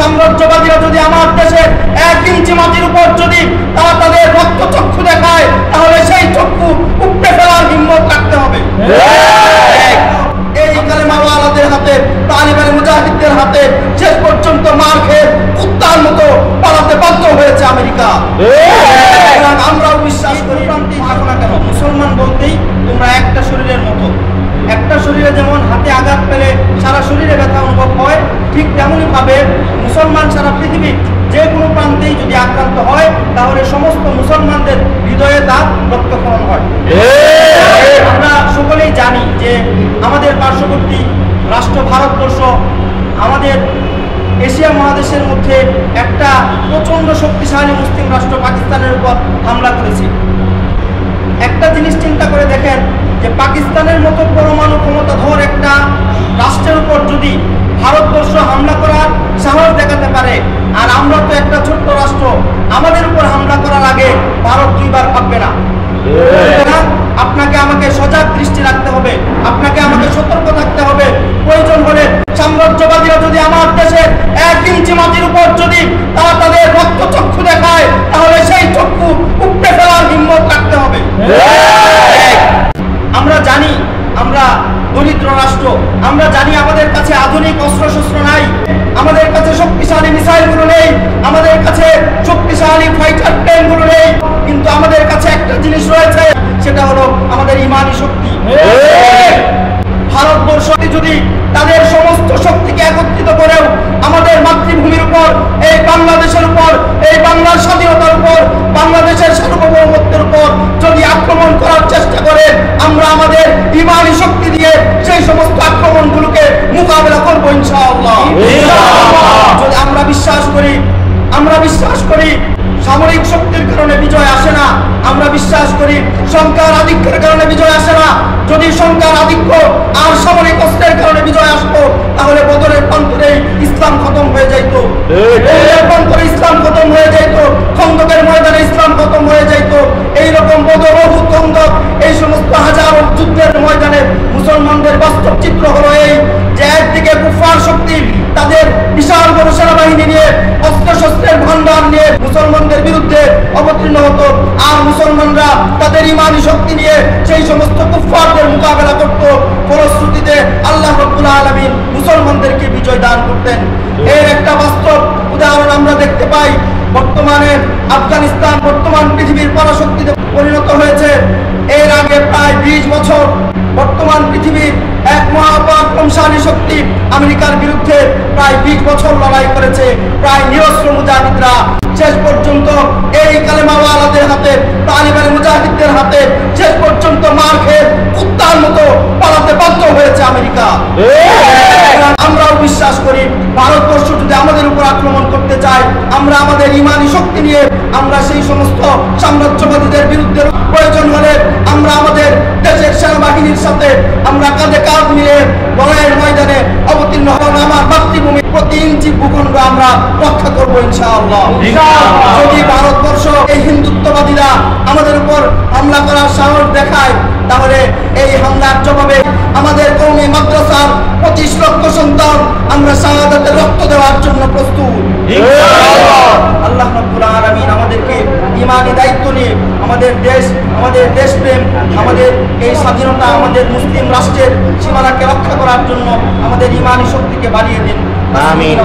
সাম্রাজ্যবাদীরা যদি আমার দেশের 1 ইঞ্চি মাটির উপর যদি তারা তাদের রক্তচক্ষু দেখায়, তাহলে সেই চক্ষু উপড়ে ফেলার হিম্মত রাখতে হবে। এই কালেমাওয়ালাদের হাতে, তালিবান মুজাহিদদের হাতে শেষ পর্যন্ত মার খেয়ে কুত্তার মতো পালাতে বাধ্য হয়েছে আমেরিকা। আমরাও বিশ্বাস করি, প্রান্তিক থাকো না কেন, মুসলমান বলতেই তোমরা একটা শরীরের মতো। একটা শরীরে যেমন হাতে আঘাত পেলে সারা শরীরে ব্যথা অনুভব হয়, ঠিক তেমনই ভাবে মুসলমান সারা পৃথিবীর যে কোনো প্রান্তেই যদি আক্রান্ত হয়, তাহলে সমস্ত মুসলমানদের হৃদয়ে তার রক্তক্ষরণ হয়। আমরা সকলেই জানি যে আমাদের পার্শ্ববর্তী রাষ্ট্র ভারতবর্ষ আমাদের এশিয়া মহাদেশের মধ্যে একটা প্রচন্ড শক্তিশালী মুসলিম রাষ্ট্র পাকিস্তানের উপর হামলা করেছে। একটা জিনিস চিন্তা করে দেখেন যে পাকিস্তানের মতো পরমাণু ক্ষমতাধর একটা রাষ্ট্রের উপর যদি ভারতবর্ষ হামলা করার সাহস দেখাতে পারে, আর আমরা তো একটা ছোট্ট রাষ্ট্র, আমাদের উপর হামলা করার আগে ভারত 2 বার ভাববে না। আপনাকে আমাকে সজাগ দৃষ্টি রাখতে হবে, আপনাকে আমাকে সতর্ক থাকতে হবে। প্রয়োজন হলে সাম্রাজ্যবাদীরা যদি আমার দেশের 1 ইঞ্চি মাটির উপর যদি তারা তাদের রক্তচক্ষু দেখায়, তাহলে সেই চক্ষু উপড়ে ফেলার হিম্মত রাখতে হবে। আমরা জানি আমরা দরিদ্র রাষ্ট্র, আমরা জানি আমাদের কাছে আধুনিক অস্ত্রশস্ত্র নাই, আমাদের কাছে শক্তিশালী মিসাইলগুলো নেই, আমাদের কাছে শক্তিশালী ফাইটার প্লেনগুলো নেই, কিন্তু আমাদের কাছে একটা জিনিস রয়েছে, সেটা হলো আমাদের ইমানি শক্তি। ভারতবর্ষ যদি তাদের সমস্ত শক্তিকে একত্রিত করেও আমাদের মাতৃভূমির উপর, এই বাংলাদেশের উপর, এই বাংলার স্বাধীনতার উপর, বাংলাদেশের সার্বভৌমত্বের উপর যদি আক্রমণ করার চেষ্টা করে, আমরা আমাদের ইমানি শক্তি দিয়ে সেই সমস্ত আক্রমণগুলোকে মোকাবেলা করবো ইনশাআল্লাহ। যদি আমরা বিশ্বাস করি সামরিক শক্তির কারণে বিজয় আসে না, আমরা বিশ্বাস করি সংখ্যার আধিক্যের কারণে বিজয় আসে না। যদি সংখ্যার আধিক্য আর সামরিক অস্ত্রের কারণে বিজয় আসতো, তাহলে বদরের প্রান্তরে ইসলাম খতম হয়ে যাইত, প্রান্তরে ইসলাম খতম হয়ে যাইত, খন্দকের ময়দানে ইসলাম খতম হয়ে যাইত। এইরকম বদর, উহুদ, খন্দক, এই সমস্ত হাজারো যুদ্ধের ময়দানে মুসলমানদের বাস্তব চিত্র হলো এই যে একদিকে কুফার শক্তি তাদের বিশাল বড় সেনাবাহিনী নিয়ে, অস্ত্রশস্ত্রের ভান্ডার নিয়ে মুসলমানদের বিরুদ্ধে অবতীর্ণ হতো, আর মুসলমানরা তাদের ইমানি শক্তি নিয়ে সেই সমস্ত কুফফারদের মোকাবেলা করত। ফলশ্রুতিতে আল্লাহ রাব্বুল আলামিন মুসলমানদেরকে বিজয় দান করতেন। এর একটা বাস্তব উদাহরণ আমরা দেখতে পাই। বর্তমানে আফগানিস্তান বর্তমান পৃথিবীর পরাশক্তিতে পরিণত হয়েছে। এর আগে প্রায় 20 বছর বর্তমান পৃথিবীর এক মহাপরাক্রমশালী শক্তি আমেরিকার বিরুদ্ধে প্রায় 20 বছর লড়াই করেছে। প্রায় নিরস্ত্র মুজাহিদরা শেষ পর্যন্ত এই কালেমাওয়ালাদের হাতে, তালিবান মুজাহিদদের হাতে শেষ পর্যন্ত মার খেয়ে কুত্তার মতো পালাতে বাধ্য হয়েছে আমেরিকা। আমরাও বিশ্বাস করি ভারতবর্ষ যদি আমাদের উপর আক্রমণ করতে চায়, আমরা আমাদের ইমানি শক্তি নিয়ে আমরা সেই সমস্ত সাম্রাজ্যবাদীদের বিরুদ্ধে প্রয়োজন হলে আমরা আমাদের দেশের সেনাবাহিনীর সাথে আমরা কাঁধে কাঁধ মিলে লড়াইয়ের ময়দানে অবতীর্ণ হন। আমার মাতৃভূমি প্রতি ইঞ্চি ভূখণ্ড আমরা রক্ষা করবো ইনশাআল্লাহ। যদি ভারতবর্ষ এই হিন্দুত্ববাদীরা আমাদের উপর হামলা করার সাহস দেখায়, তাহলে এই হামলার জবাবে আমাদের কওমি মাদ্রাসার 25 লক্ষ সন্তান আমরা শাহাদাতের রক্ত দেওয়ার জন্য প্রস্তুত। আল্লাহ রাব্বুল আলামিন আমাদেরকে ইমানি দায়িত্ব নিয়ে আমাদের দেশ, আমাদের দেশপ্রেম, আমাদের এই স্বাধীনতা, আমাদের মুসলিম রাষ্ট্রের সীমানাকে রক্ষা করার জন্য আমাদের ইমানি শক্তিকে বাড়িয়ে দিন। আমিন।